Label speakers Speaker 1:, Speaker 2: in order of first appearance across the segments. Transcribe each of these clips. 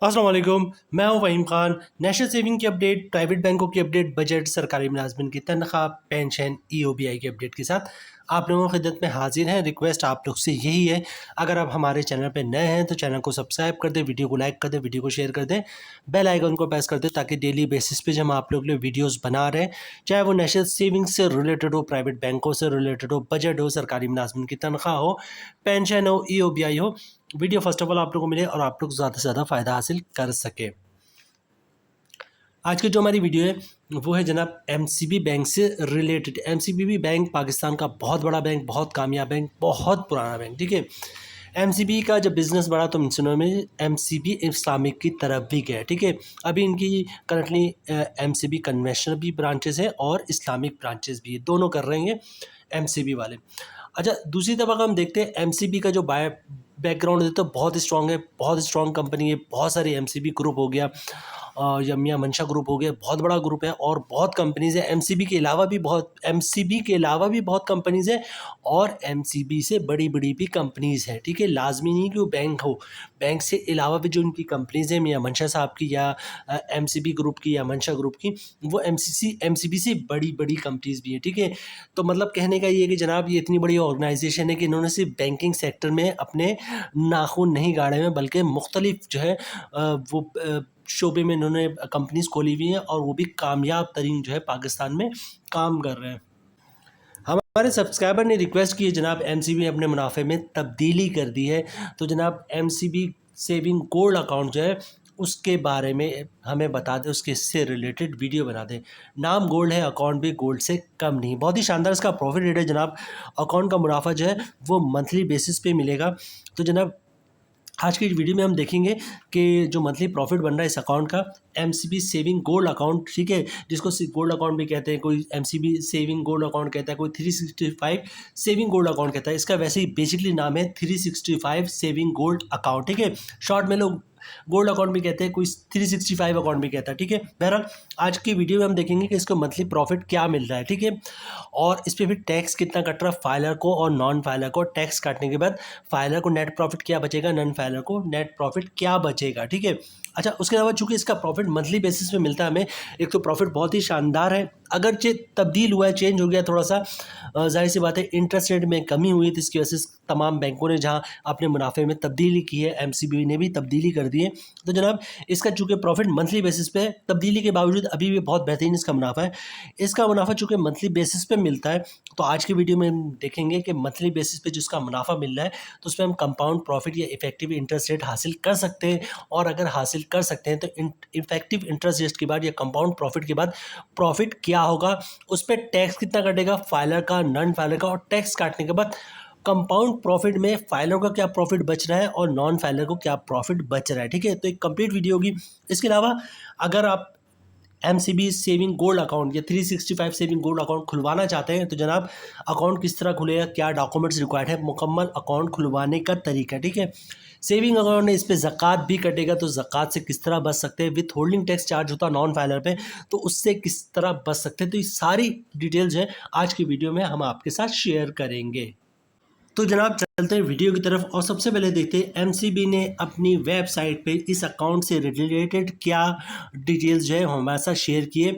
Speaker 1: अस्सलाम वालेकुम। मैं हूं फ़हीम खान। नेशनल सेविंग की अपडेट, प्राइवेट बैंकों की अपडेट, बजट, सरकारी मुलाजमिन की तनख्वाह, पेंशन, ईओबीआई की अपडेट के साथ आप लोगों की खिदमत में हाजिर हैं। रिक्वेस्ट आप लोग से यही है, अगर आप हमारे चैनल पे नए हैं तो चैनल को सब्सक्राइब कर दें, वीडियो को लाइक कर दें, वीडियो को शेयर कर दें, बेल आइकन को प्रेस कर दें ताकि डेली बेसिस पे जब हम आप लोग के लिए वीडियोज़ बना रहे हैं, चाहे वो नेशनल सेविंग से रिलेटेड हो, प्राइवेट बैंकों से रिलेटेड हो, बजट हो, सरकारी मुलाजमिन की तनख्वाह हो, पेंशन हो, ईओबीआई हो, वीडियो फर्स्ट ऑफ ऑल आप लोगों को मिले और आप लोग ज़्यादा से ज़्यादा फ़ायदा हासिल कर सके। आज की जो हमारी वीडियो है वो है जनाब एमसीबी बैंक से रिलेटेड। एमसीबी बैंक पाकिस्तान का बहुत बड़ा बैंक, बहुत कामयाब बैंक, बहुत पुराना बैंक, ठीक है। एमसीबी का जब बिज़नेस बढ़ा तो सुनो में एमसीबी इस्लामिक की तरफ भी गया, ठीक है। अभी इनकी करंटली एमसीबी कन्वेंशनल भी ब्रांचेस है और इस्लामिक ब्रांचेस भी है, दोनों कर रहे हैं एमसीबी वाले। अच्छा, दूसरी तरफ अगर हम देखते हैं एमसीबी का जो बैकग्राउंड है तो बहुत स्ट्रॉन्ग है, बहुत स्ट्रॉन्ग कंपनी है, बहुत सारी एमसीबी ग्रुप हो गया, या मंशा ग्रुप हो गया, बहुत बड़ा ग्रुप है और बहुत कंपनीज़ है। एमसीबी के अलावा भी बहुत कंपनीज़ है और एमसीबी से बड़ी बड़ी भी कंपनीज़ हैं, ठीक है। लाजमी नहीं कि वो बैंक हो, बैंक से अलावा भी जो उनकी कंपनीज़ हैं, मियां मंशा साहब की या एमसीबी ग्रुप की या मंशा ग्रुप की, वो एमसीबी से बड़ी बड़ी कंपनीज़ भी हैं, ठीक है। तो मतलब कहने का ये है कि जनाब ये इतनी बड़ी ऑर्गेनाइजेशन है कि इन्होंने सिर्फ बैंकिंग सेक्टर में अपने नाखून नहीं गाड़े हुए, बल्कि मुख्तलिफ जो है वो शोबे में इन्होंने कंपनीज खोली हुई हैं और वो भी कामयाब तरीन जो है पाकिस्तान में काम कर रहे हैं। हमारे सब्सक्राइबर ने रिक्वेस्ट की है जनाब एमसीबी अपने मुनाफे में तब्दीली कर दी है, तो जनाब एमसीबी सेविंग गोल्ड अकाउंट जो है उसके बारे में हमें बता दें, उसके से रिलेटेड वीडियो बना दें। नाम गोल्ड है, अकाउंट भी गोल्ड से कम नहीं, बहुत ही शानदार इसका प्रॉफिट रेट है जनाब। अकाउंट का मुनाफा जो है वो मंथली बेसिस पे मिलेगा। तो जनाब आज की वीडियो में हम देखेंगे कि जो मंथली प्रॉफिट बन रहा है इस अकाउंट का, एमसीबी सेविंग गोल्ड अकाउंट, ठीक है, जिसको गोल्ड अकाउंट भी कहते हैं, कोई एमसीबी सेविंग गोल्ड अकाउंट कहता है, कोई 365 सेविंग गोल्ड अकाउंट कहता है। इसका वैसे ही बेसिकली नाम है 365 सेविंग गोल्ड अकाउंट, ठीक है। शॉर्ट में लोग गोल्ड अकाउंट भी कहते हैं, कोई 365 अकाउंट भी कहता है, ठीक है। बहरहाल आज की वीडियो में हम देखेंगे कि इसको मंथली प्रॉफिट क्या मिल रहा है, ठीक है, और इस पर फिर टैक्स कितना कट रहा है फाइलर को और नॉन फाइलर को। टैक्स काटने के बाद फाइलर को नेट प्रॉफिट क्या बचेगा, नॉन फाइलर को नेट प्रॉफिट क्या बचेगा, ठीक है। अच्छा, उसके अलावा चूंकि इसका प्रॉफिट मंथली बेसिस पे मिलता है हमें, एक तो प्रॉफिट बहुत ही शानदार है, अगरचे तब्दील हुआ है, चेंज हो गया थोड़ा सा, जाहिर सी बात है इंटरेस्ट रेट में कमी हुई तो इसकी वजह से तमाम बैंकों ने जहां अपने मुनाफे में तब्दीली की है, एमसीबी ने भी तब्दीली कर दी है। तो जनाब इसका चूंकि प्रॉफिट मंथली बेसिस पे तब्दीली के बावजूद अभी भी बहुत बेहतरीन इसका मुनाफा है। इसका मुनाफा चूंकि मंथली बेसिस पे मिलता है, तो आज की वीडियो में हम देखेंगे कि मंथली बेसिस पे जिसका मुनाफा मिल रहा है तो उस पर हम कंपाउंड प्रॉफिट या इफेक्टिव इंटरेस्ट रेट हासिल कर सकते हैं, और अगर हासिल कर सकते हैं तो इफेक्टिव इंटरेस्ट रेट के बाद या कंपाउंड प्रॉफिट के बाद प्रॉफिट क्या होगा, उस पर टैक्स कितना कटेगा फाइलर का, नॉन फाइलर का, और टैक्स काटने के बाद कंपाउंड प्रॉफिट में फाइलर का क्या प्रॉफिट बच रहा है और नॉन फाइलर को क्या प्रॉफिट बच रहा है, ठीक है। तो एक कंप्लीट वीडियो होगी। इसके अलावा अगर आप एमसीबी सेविंग गोल्ड अकाउंट या 365 सेविंग गोल्ड अकाउंट खुलवाना चाहते हैं तो जनाब अकाउंट किस तरह खुलेगा, क्या डॉक्यूमेंट्स रिक्वायर्ड है, मुकम्मल अकाउंट खुलवाने का तरीका, ठीक है। सेविंग अकाउंट में इस पर ज़कात भी कटेगा, तो ज़कात से किस तरह बच सकते हैं, विथ होल्डिंग टैक्स चार्ज होता है नॉन फाइलर पे, तो उससे किस तरह बच सकते हैं, तो ये सारी डिटेल्स है आज की वीडियो में हम आपके साथ शेयर करेंगे। तो जनाब चलते हैं वीडियो की तरफ और सबसे पहले देखते हैं एमसीबी ने अपनी वेबसाइट पे इस अकाउंट से रिलेटेड क्या डिटेल्स जो है हमारे साथ शेयर किए।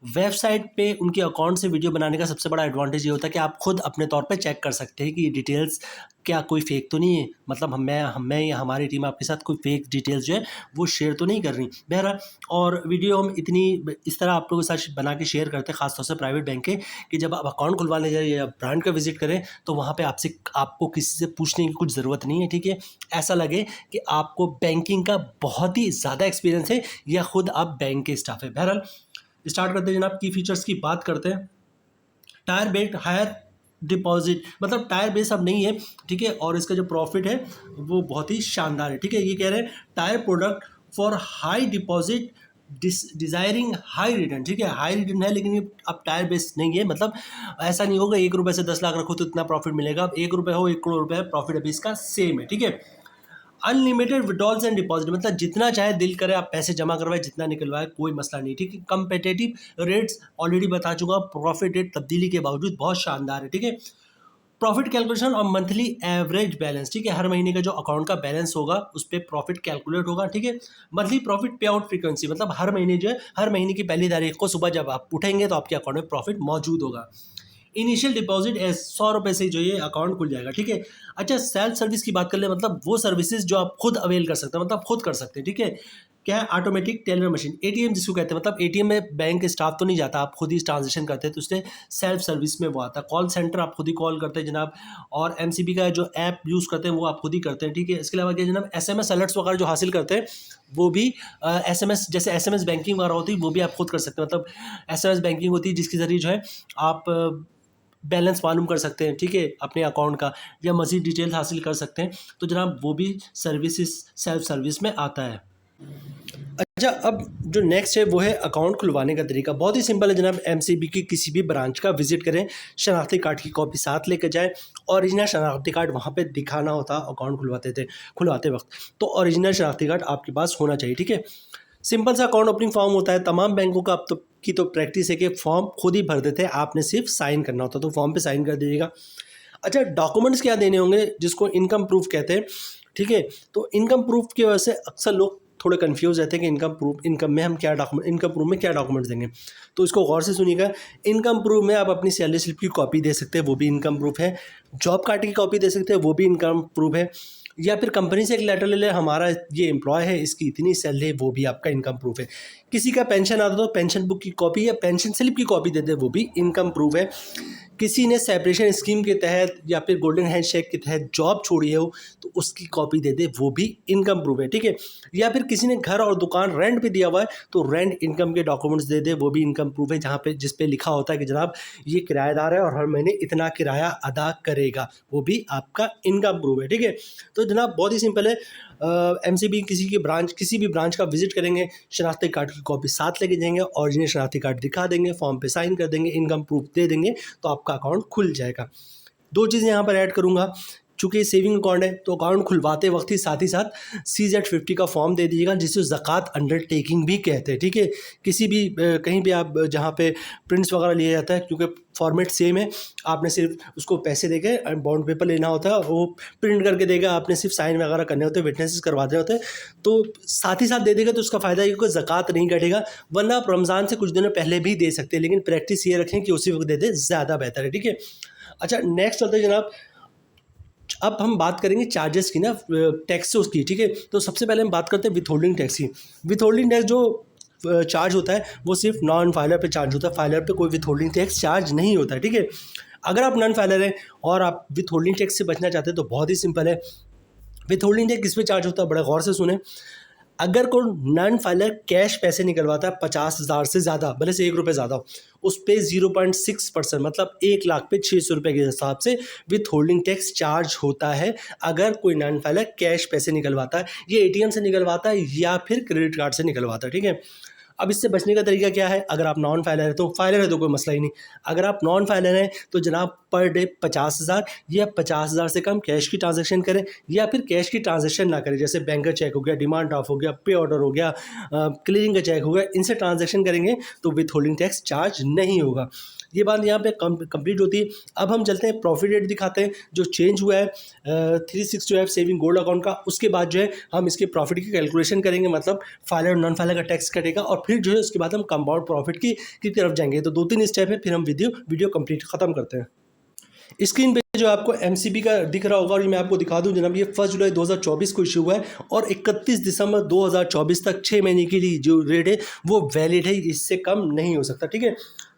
Speaker 1: वेबसाइट पे उनके अकाउंट से वीडियो बनाने का सबसे बड़ा एडवांटेज ये होता है कि आप खुद अपने तौर पे चेक कर सकते हैं कि ये डिटेल्स क्या कोई फेक तो नहीं है, मतलब मैं या हमारी टीम आपके साथ कोई फेक डिटेल्स जो है वो शेयर तो नहीं कर रही। बहरहाल और वीडियो हम इतनी इस तरह आप लोगों के साथ बना के शेयर करते हैं, खासतौर से प्राइवेट बैंक के, कि जब आप अकाउंट खुलवाने जाए या ब्रांड का विजिट करें तो वहाँ पे आपको किसी से पूछने की कुछ ज़रूरत नहीं है, ठीक है। ऐसा लगे कि आपको बैंकिंग का बहुत ही ज़्यादा एक्सपीरियंस है या खुद आप बैंक के स्टाफ है। बहरहाल स्टार्ट करते हैं जनाब, की फीचर्स की बात करते हैं। टायर बेस्ड हायर डिपॉजिट, मतलब टायर बेस अब नहीं है, ठीक है, और इसका जो प्रॉफिट है वो बहुत ही शानदार है, ठीक है। ये कह रहे हैं tyre product for high deposit desiring high return, ठीक है, हाई रिटर्न है लेकिन ये अब टायर बेस नहीं है, मतलब ऐसा नहीं होगा 1 रुपये से 10 लाख रखो तो इतना प्रॉफिट मिलेगा, अब 1 रुपये हो 1 करोड़ रुपये प्रॉफिट अभी इसका सेम है, ठीक है। अनलिमिटेड विड्रॉल्स एंड डिपॉजिट, मतलब जितना चाहे दिल करे आप पैसे जमा करवाए, जितना निकलवाए, कोई मसला नहीं, ठीक है। कंपेटेटिव रेट्स ऑलरेडी बता चुका, प्रॉफिट रेट तब्दीली के बावजूद बहुत शानदार है, ठीक है। प्रॉफिट कैलकुलेशन और मंथली एवरेज बैलेंस, ठीक है, हर महीने का जो अकाउंट का बैलेंस होगा उस पर प्रॉफिट कैलकुलेट होगा, ठीक है। मंथली प्रॉफिट पे आउट फ्रीक्वेंसी, मतलब हर महीने जो है, हर महीने की पहली तारीख को सुबह जब आप उठेंगे तो आपके अकाउंट में प्रॉफिट मौजूद होगा। इनिशियल डिपॉजिट 100 रुपये से जो ये अकाउंट खुल जाएगा, ठीक है। अच्छा, सेल्फ सर्विस की बात कर ले, मतलब वो सर्विसेज जो आप खुद अवेल कर सकते हैं, मतलब खुद कर सकते हैं, ठीक है। क्या है? ऑटोमेटिक टेलर मशीन, एटीएम जिसको कहते हैं, मतलब एटीएम में बैंक स्टाफ तो नहीं जाता, आप खुद ही ट्रांजेक्शन करते हैं, तो उससे सेल्फ सर्विस में वो आता है। कॉल सेंटर आप खुद ही कॉल करते हैं जनाब, और एमसीबी का जो ऐप यूज़ करते हैं वो आप खुद ही करते हैं, ठीक है। इसके अलावा क्या जनाब, एसएमएस अलर्ट्स वगैरह जो हासिल करते हैं वो भी एसएमएस, जैसे एसएमएस बैंकिंग वगैरह होती है वो भी आप खुद कर सकते हैं, मतलब एसएमएस बैंकिंग होती है जिसके ज़रिए जो है आप बैलेंस मालूम कर सकते हैं, ठीक है, अपने अकाउंट का, या मज़ीद डिटेल हासिल कर सकते हैं, तो जनाब वो भी सर्विसेज सेल्फ सर्विस में आता है। अच्छा, अब जो नेक्स्ट है वो है अकाउंट खुलवाने का तरीका। बहुत ही सिंपल है जनाब, एमसीबी की किसी भी ब्रांच का विजिट करें, शनाख्ती कार्ड की कॉपी साथ लेकर जाएं, ओरिजिनल शनाख्ती कार्ड वहाँ पे दिखाना होता अकाउंट खुलवाते वक्त, तो ओरिजिनल शनाख्ती कार्ड आपके पास होना चाहिए, ठीक है। सिंपल सा अकाउंट ओपनिंग फॉर्म होता है, तमाम बैंकों का अब तो प्रैक्टिस है कि फॉर्म खुद ही भर देते हैं, आपने सिर्फ साइन करना होता है, तो फॉर्म पे साइन कर दीजिएगा। अच्छा, डॉक्यूमेंट्स क्या देने होंगे, जिसको इनकम प्रूफ कहते हैं, ठीक है। तो इनकम प्रूफ की वजह से अक्सर लोग थोड़े कंफ्यूज रहते हैं कि इनकम में हम क्या डॉक्यूमेंट, इनकम प्रूफ में क्या डॉक्यूमेंट्स देंगे, तो इसको गौर से सुनिएगा। इनकम प्रूफ में आप अपनी सैलरी स्लिप की कॉपी दे सकते हैं, वो भी इनकम प्रूफ है। जॉब कार्ड की कॉपी दे सकते हैं, वो भी इनकम प्रूफ है। या फिर कंपनी से एक लेटर ले ले, हमारा ये एम्प्लॉय है, इसकी इतनी सैलरी है, वो भी आपका इनकम प्रूफ है। किसी का पेंशन आता तो पेंशन बुक की कॉपी या पेंशन स्लिप की कॉपी दे दे, वो भी इनकम प्रूफ है। किसी ने सेपरेशन स्कीम के तहत या फिर गोल्डन हैंडशेक के तहत जॉब छोड़ी हो तो उसकी कॉपी दे दे, वो भी इनकम प्रूफ है, ठीक है। या फिर किसी ने घर और दुकान रेंट पे दिया हुआ है तो रेंट इनकम के डॉक्यूमेंट्स दे दे, वो भी इनकम प्रूफ है, जहाँ पे जिस पे लिखा होता है कि जनाब ये किराएदार है और हर महीने इतना किराया अदा करेगा, वो भी आपका इनकम प्रूफ है, ठीक है। तो जनाब बहुत ही सिंपल है, एमसीबी किसी भी ब्रांच का विजिट करेंगे, शनाख्ती कार्ड की कॉपी साथ लेके जाएंगे, ओरिजिनल शनाख्ती कार्ड दिखा देंगे, फॉर्म पे साइन कर देंगे, इनकम प्रूफ दे देंगे, तो आपका अकाउंट खुल जाएगा। दो चीज़ें यहाँ पर ऐड करूँगा, चूँकि ये सेविंग अकाउंट है तो अकाउंट खुलवाते वक्त ही साथ CZ50 का फॉर्म दे दीजिएगा, जिसे ज़कात अंडरटेकिंग भी कहते हैं, ठीक है। किसी भी कहीं भी आप जहाँ पे प्रिंट्स वगैरह लिया जाता है, क्योंकि फॉर्मेट सेम है, आपने सिर्फ उसको पैसे देके बॉन्ड पेपर लेना होता है, वो प्रिंट करके देगा, आपने सिर्फ साइन वगैरह करने होते हैं, विटनेसेस करवाने होते हैं, तो साथ ही साथ दे देगा, तो उसका फ़ायदा है क्योंकि ज़कात नहीं कटेगा। वरना आप रमज़ान से कुछ दिनों पहले भी दे सकते हैं, लेकिन प्रैक्टिस ये रखें कि उसी वक्त दे दें, ज़्यादा बेहतर है, ठीक है। अच्छा, नेक्स्ट चलते हैं जनाब, अब हम बात करेंगे चार्जेस की ना, टैक्स उसकी, ठीक है। तो सबसे पहले हम बात करते हैं विथ होल्डिंग टैक्स की। विथ होल्डिंग टैक्स जो चार्ज होता है वो सिर्फ नॉन फाइलर पे चार्ज होता है, फाइलर पे कोई विथ होल्डिंग टैक्स चार्ज नहीं होता है, ठीक है। अगर आप नॉन फाइलर हैं और आप विथ होल्डिंग टैक्स से बचना चाहते हैं तो बहुत ही सिंपल है। विथ होल्डिंग टैक्स किस पे चार्ज होता है, बड़ा गौर से सुने। अगर कोई नॉन फाइलर कैश पैसे निकलवाता है 50,000 से ज़्यादा, भले से 1 रुपये ज़्यादा हो, उस पर 0.6%, मतलब 1 लाख पे 600 रुपये के हिसाब से विथ होल्डिंग टैक्स चार्ज होता है। अगर कोई नॉन फाइलर कैश पैसे निकलवाता है, ये एटीएम से निकलवाता है या फिर क्रेडिट कार्ड से निकलवाता है, ठीक है। अब इससे बचने का तरीका क्या है, अगर आप नॉन फाइलर है तो फाइलर है तो कोई मसला ही नहीं। अगर आप नॉन फाइलर हैं तो जनाब पर डे 50,000 या 50,000 से कम कैश की ट्रांजैक्शन करें, या फिर कैश की ट्रांजैक्शन ना करें, जैसे बैंक का चेक हो गया, डिमांड ड्राफ्ट हो गया, पे ऑर्डर हो गया, क्लियरिंग का चेक हो गया, इनसे ट्रांजैक्शन करेंगे तो विथ होल्डिंग टैक्स चार्ज नहीं होगा। ये बात यहाँ पे कंप्लीट होती है। अब हम चलते हैं प्रॉफिट रेट दिखाते हैं जो चेंज हुआ है 365 सेविंग गोल्ड अकाउंट का। उसके बाद जो है हम इसके प्रॉफिट की कैलकुलेशन करेंगे, मतलब फाइलर और नॉन फाइलर का टैक्स कटेगा, और फिर जो है उसके बाद हम कंपाउंड प्रॉफिट की तरफ जाएंगे। तो 2-3 स्टेप है, फिर हम वीडियो कंप्लीट ख़त्म करते हैं। स्क्रीन पे जो आपको एमसीबी का दिख रहा होगा, और मैं आपको दिखा दूं जनाब, ये 1 जुलाई 2024 को इशू हुआ है और 31 दिसंबर 2024 तक 6 महीने के लिए जो रेट है वो वैलिड है, इससे कम नहीं हो सकता, ठीक है।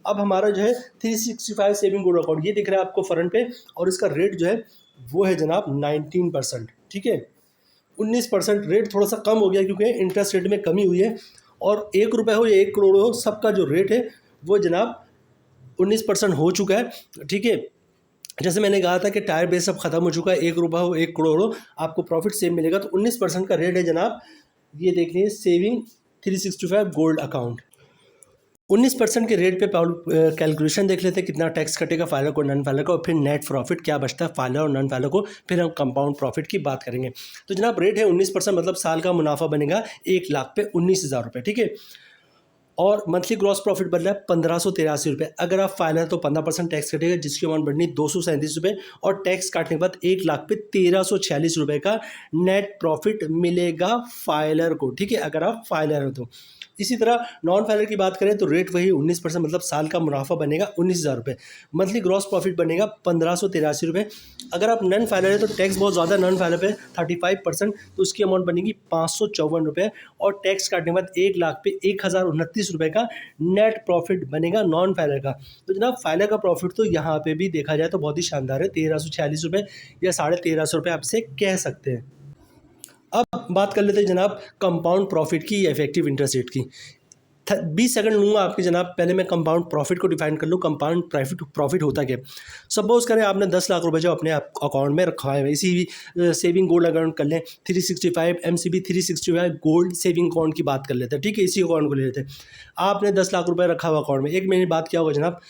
Speaker 1: अब हमारा जो है 365 सेविंग गोल्ड अकाउंट ये दिख रहा है आपको फ्रंट पे, और इसका रेट जो है वो है जनाब 19%, ठीक है। 19% रेट थोड़ा सा कम हो गया क्योंकि इंटरेस्ट रेट में कमी हुई है, और 1 रुपये हो या 1 करोड़ हो, सबका जो रेट है वो जनाब 19% हो चुका है, ठीक है। जैसे मैंने कहा था कि टायर बेस अब ख़त्म हो चुका है, 1 रुपये हो 1 करोड़ हो, आपको प्रॉफिट सेम मिलेगा। तो 19% का रेट है जनाब, ये देख लीजिए सेविंग 365 गोल्ड अकाउंट। 19% के रेट पे कैलकुलेशन देख लेते हैं कितना टैक्स कटेगा फाइलर को, नॉन फाइलर को, और फिर नेट प्रॉफिट क्या बचता है फाइलर और नॉन फाइलर को, फिर हम कंपाउंड प्रॉफिट की बात करेंगे। तो जनाब रेट है 19%, मतलब साल का मुनाफा बनेगा 1 लाख पे 19,000 रुपये, ठीक है। और मंथली ग्रॉस प्रॉफिट बन रहा है 1583 रुपये। अगर आप फाइल है तो 15% टैक्स कटेगा, जिसकी अमाउंट बढ़नी 237 रुपये, और टैक्स काटने के बाद 1,00,000 पे 1,346 रुपये का नेट प्रॉफिट मिलेगा फाइलर को। ठीक है, अगर आप फाइलर हो तो। इसी तरह नॉन फाइलर की बात करें तो रेट वही 19%, मतलब साल का मुनाफा बनेगा 19,000 रुपये। मंथली ग्रॉस प्रॉफिट बनेगा 1,583 रुपये। अगर आप नॉन फाइलर है तो टैक्स बहुत ज़्यादा नॉन फाइलर पे 35%, तो उसकी अमाउंट बनेगी 554 रुपये, और टैक्स काटने के बाद 1,00,000 पे 1,029 रुपये का नेट प्रॉफिट बनेगा नॉन फाइलर का। तो जनाब फाइलर का प्रॉफिट तो यहाँ पे भी देखा जाए तो बहुत ही शानदार है, 1,346 रुपये या 1,350 रुपये आप इसे कह सकते हैं। अब बात कर लेते हैं जनाब कंपाउंड प्रॉफिट की, इफेक्टिव इंटरेस्ट रेट की। 20 सेकंड लूँगा आपके जनाब। पहले मैं कंपाउंड प्रॉफिट को डिफाइन कर लूँ। कंपाउंड प्रॉफिट होता क्या? सपोज करें आपने 10 लाख रुपए जो अपने अकाउंट में रखा है, इसी सेविंग गोल्ड अकाउंट कर लें, 365 MCB 365 गोल्ड सेविंग अकाउंट की बात कर लेते हैं। ठीक है, इसी अकाउंट को ले लेते हैं। आपने 10 लाख रुपए रखा हुआ अकाउंट में, एक महीने बाद क्या होगा जनाब?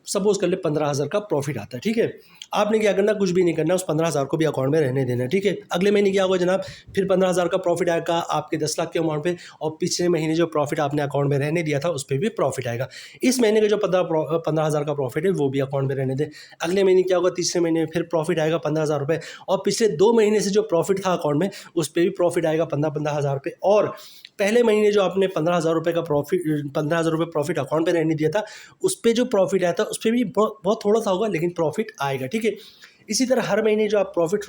Speaker 1: सपोज कर ले 15,000 का प्रॉफिट आता है। ठीक है, आपने क्या करना, कुछ भी नहीं करना, उस 15,000 को भी अकाउंट में रहने देना। ठीक है, अगले महीने क्या होगा जनाब? फिर 15,000 का प्रॉफिट आएगा आपके 10 लाख के अमाउंट पे, और पिछले महीने जो प्रॉफिट आपने अकाउंट में रहने दिया था उस पर भी प्रॉफिट आएगा। इस महीने का जो 15,000 का प्रॉफिट है वो भी अकाउंट में रहने दें। अगले महीने क्या होगा? तीसरे महीने में फिर प्रॉफिट आएगा 15,000 रुपये, और पिछले 2 महीने से जो प्रॉफिट था अकाउंट में उस पर भी प्रॉफिट आएगा 15,000 रुपये। और पहले महीने जो आपने 15,000 रुपये का प्रॉफिट 15,000 रुपये प्रॉफिट अकाउंट में रहने दिया था उस पर जो प्रॉफिट आया था उस पर भी बहुत थोड़ा सा होगा, लेकिन प्रॉफिट आएगा। ठीक है, इसी तरह हर महीने जो आप प्रॉफिट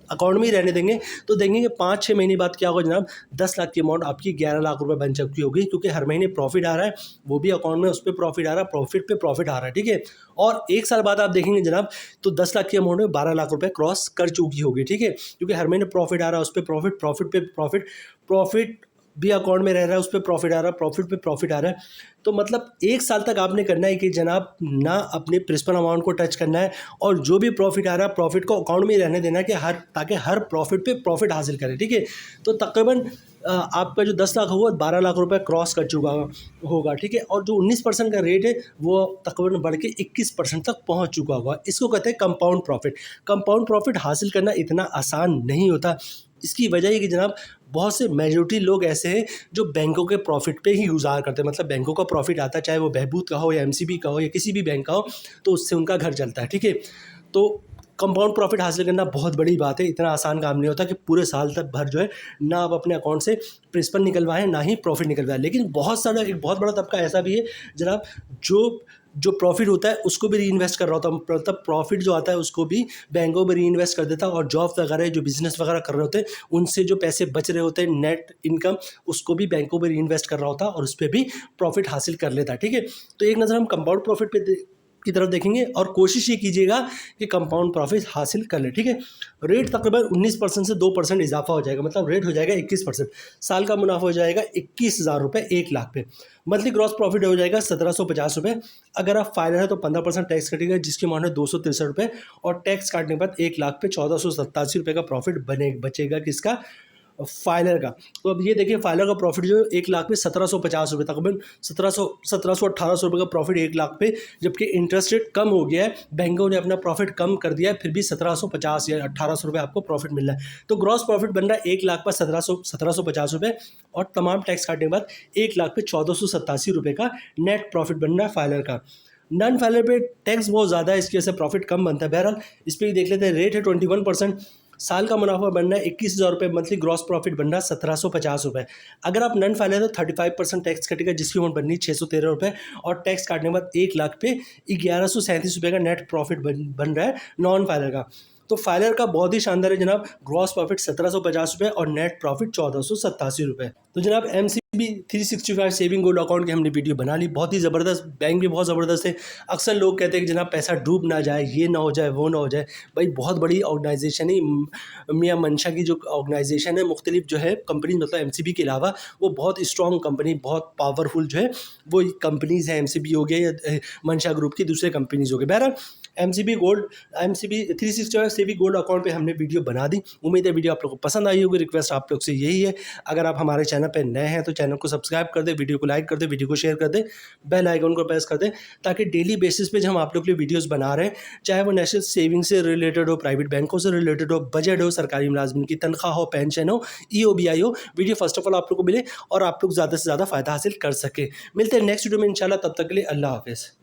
Speaker 1: अकाउंट में ही रहने देंगे तो देंगे कि 5-6 महीने बाद क्या होगा जनाब? 10 लाख की अमाउंट आपकी 11 लाख रुपए बन चुकी होगी, क्योंकि हर महीने प्रॉफिट आ रहा है, वो भी अकाउंट में, उस पर प्रॉफिट आ रहा है, प्रॉफिट पे प्रॉफिट आ रहा है। ठीक है, और 1 साल बाद आप देखेंगे जनाब तो 10 लाख की अमाउंट में 12 लाख रुपए क्रॉस कर चुकी होगी। ठीक है, क्योंकि हर महीने प्रॉफिट आ रहा है, उस पर प्रॉफिट, प्रॉफिट पे प्रॉफिट, प्रॉफिट भी अकाउंट में रह रहा है, उस पर प्रॉफिट आ रहा है, प्रॉफिट पे प्रॉफिट आ रहा है। तो मतलब 1 साल तक आपने करना है कि जनाब ना अपने प्रिंसिपल अमाउंट को टच करना है, और जो भी प्रॉफिट आ रहा है प्रॉफिट को अकाउंट में ही रहने देना है, कि ताकि हर प्रॉफिट पे प्रॉफिट हासिल करें। ठीक है, तो तकरीबन आपका जो 10 लाख होगा 12 लाख रुपए क्रॉस कर चुका होगा। ठीक है, और जो 19% का रेट है वो तकरीबन बढ़ के 21% तक पहुंच चुका होगा। इसको कहते हैं कंपाउंड प्रॉफिट। कंपाउंड प्रॉफिट हासिल करना इतना आसान नहीं होता। इसकी वजह है कि जनाब बहुत से मेजॉरिटी लोग ऐसे हैं जो बैंकों के प्रॉफिट पे ही गुजार करते हैं। मतलब बैंकों का प्रॉफिट आता है, चाहे वो बहबूद का हो या MCB का हो या किसी भी बैंक का हो, तो उससे उनका घर चलता है। ठीक है, तो कंपाउंड प्रॉफिट हासिल करना बहुत बड़ी बात है। इतना आसान काम नहीं होता कि पूरे साल तक भर जो है ना आप अपने अकाउंट से प्रिंसिपल निकलवाएं ना ही प्रॉफिट निकलवाएं। लेकिन एक बहुत बड़ा तबका ऐसा भी है जनाब जो प्रॉफिट होता है उसको भी री इन्वेस्ट कर रहा होता है। मतलब प्रॉफिट जो आता है उसको भी बैंकों में री इन्वेस्ट कर देता है, और जॉब वगैरह जो बिजनेस वगैरह कर रहे होते हैं उनसे जो पैसे बच रहे होते हैं नेट इनकम, उसको भी बैंकों में री इन्वेस्ट कर रहा होता है और उस पर भी प्रॉफिट हासिल कर लेता है। ठीक है, तो एक नज़र हम कंपाउंड प्रॉफिट पे की तरफ देखेंगे, और कोशिश ये कीजिएगा कि कंपाउंड प्रॉफिट हासिल कर ले। ठीक है, रेट तकरीबन 19% से 2% इजाफा हो जाएगा, मतलब रेट हो जाएगा 21%। साल का मुनाफा हो जाएगा 21,000 रुपये 1 लाख पे। मंथली ग्रॉस प्रॉफिट हो जाएगा 1,750 रुपये। अगर आप फाइलर है तो 15% टैक्स कटेगा, जिसकी अमाउंट है 263 रुपये, और टैक्स काटने के बाद 1 लाख पे 1,487 रुपये का प्रॉफिट बचेगा किसका? फाइलर का। तो अब ये देखिए फाइलर का प्रॉफिट जो 1 लाख पे 1,750 रुपये, तकरीबन 1,1800 रुपये का प्रॉफिट 1 लाख पे, जबकि इंटरेस्ट रेट कम हो गया है, बैंकों ने अपना प्रॉफिट कम कर दिया है, फिर भी 1,750 या 1,800 रुपये आपको प्रॉफिट मिल रहा है। तो ग्रॉस प्रॉफिट बन रहा है 1 लाख पर 1,750 रुपये, और तमाम टैक्स काटने के बाद 1 लाख पे 1,487 रुपये का नेट प्रॉफिट बन रहा है फाइलर का। नॉन फाइलर पे टैक्स बहुत ज़्यादा है, इसकी वजह से प्रॉफिट कम बनता है। बहरहाल इस पर देख लेते हैं। रेट है 21%, साल का मुनाफा बन रहा है 21,000 रुपये, मंथली ग्रॉस प्रॉफिट बन रहा है 1,750 रुपये। अगर आप नॉन फाइलर है तो 35% टैक्स कटेगा, जिसकी अमाउंट बननी 613 रुपये, और टैक्स काटने के बाद 1 लाख पे 1,137 रुपये का नेट प्रॉफिट बन रहा है नॉन फाइलर का। तो फाइलर का बहुत ही शानदार है जनाब, ग्रॉस प्रॉफिट 1,750 रुपये और नेट प्रॉफिट 1,487 रुपये। तो जनाब MCB 365 सेविंग गोल्ड अकाउंट की हमने वीडियो बना ली, बहुत ही ज़बरदस्त, बैंक भी बहुत ज़बरदस्त है। अक्सर लोग कहते हैं कि जनाब पैसा डूब ना जाए, ये ना हो जाए, वो ना हो जाए। भाई बहुत बड़ी ऑर्गेनाइजेशन है मियां मंशा की जो ऑर्गेनाइजेशन है, मुख्तलिफ जो है कंपनी, मतलब MCB के अलावा वो बहुत स्ट्रॉन्ग कंपनी, बहुत पावरफुल जो है वो कंपनीज़ है। MCB हो गया या मंशा ग्रुप की दूसरे कंपनीज़ हो गए। बहरहाल एमसीबी गोल्ड, एमसीबी 365 सेवी गोल्ड अकाउंट पे हमने वीडियो बना दी। उम्मीद है वीडियो आप लोगों को पसंद आई होगी। रिक्वेस्ट आप लोग से यही है, अगर आप हमारे चैनल पे नए हैं तो चैनल को सब्सक्राइब कर दें, वीडियो को लाइक कर दें, वीडियो को शेयर कर दें, बेल आइकन को प्रेस कर दें, ताकि डेली बेसिस पे जो हम आप लोग के लिए वीडियोस बना रहे हैं, चाहे वो नेशनल सेविंग से रिलेटेड हो, प्राइवेट बैंकों से रिलेटेड हो, बजट हो, सरकारी मुलाजमिन की तनख्वाह हो, पेंशन हो, ईओबीआई हो, वीडियो फर्स्ट ऑफ ऑल आप लोग को मिले और आप लोग ज़्यादा से ज़्यादा फ़ायदा हासिल कर सके। मिलते हैं नेक्स्ट वीडियो में इंशाल्लाह, तब तक के लिए अल्लाह हाफिज़।